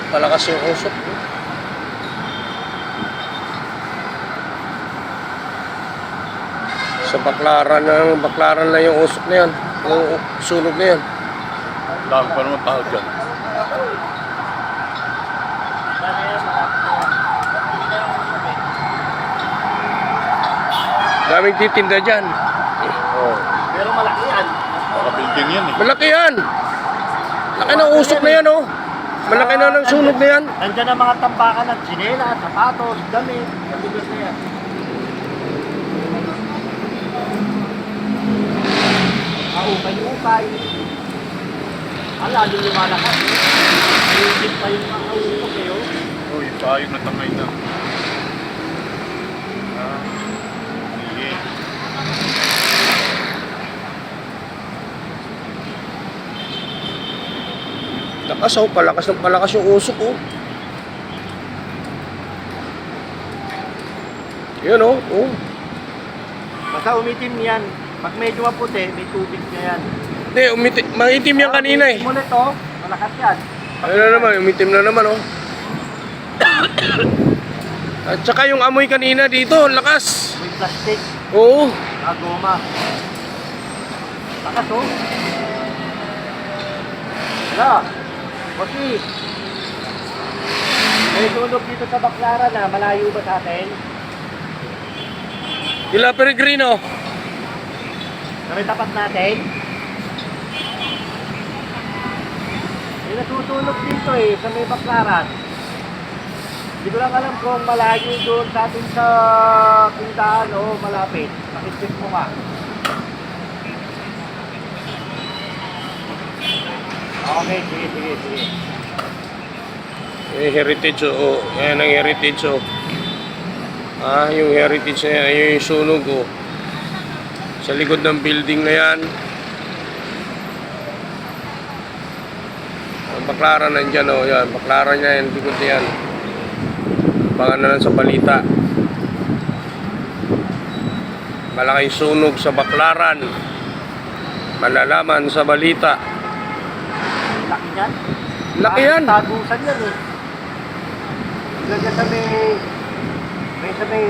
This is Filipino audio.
Palakas yung usok. Sa baklaran na yung usok na yan. Yung sunog na yan. Dami pa naman tao dyan. Daming titinda dyan. Oh. Pero malaki yan. Baka building yan eh. Malaki yan. Laki ng usok na yan, oh. Malaki na ng sunog na yan. Nandiyan ang mga tambakan ng tsinela, sapatos, damit. Nandun na yan. Ukay-ukay. Ang lalo lumalakas. Iisip pa yung mga usok eh, oh. Uy, tayo na tamay na. Sige. Lakas, oh. Palakas ng palakas yung usok, oh. Yan, oh. Oh. Basta umitim yan. Pag medyo maputi, may tubig na yan. Hindi, maitim yan kanina, eh. Ulit, oh. Malakas yan. Ayun na naman, umitim na naman, oh. At saka yung amoy kanina dito, lakas. May plastic. Oo. Na goma. Lakas, oh. Wala. Kasi, may tunog dito sa Baclaran na malayo ba sa atin? Ila Peregrino. Na may tapat natin? May natutunog dito eh, sa may Baclaran. Hindi ko lang alam kung malayo doon sa atin sa tindahan o malapit. Pakitip mo ka. Okay, sige. Yung heritage, oh. Yan ang heritage, oh. Ah, yung heritage na yan. Ayun yung sunog, oh. Sa likod ng building na yan. Ang Baclaran nandyan, oh. Yan, Baclaran niya yan. Likod na yan. Abangan na lang sa balita. Malaking sunog sa Baclaran. Malalaman sa balita. Laki yan. Laki yan. Tagusan yan eh. Lagyan sa may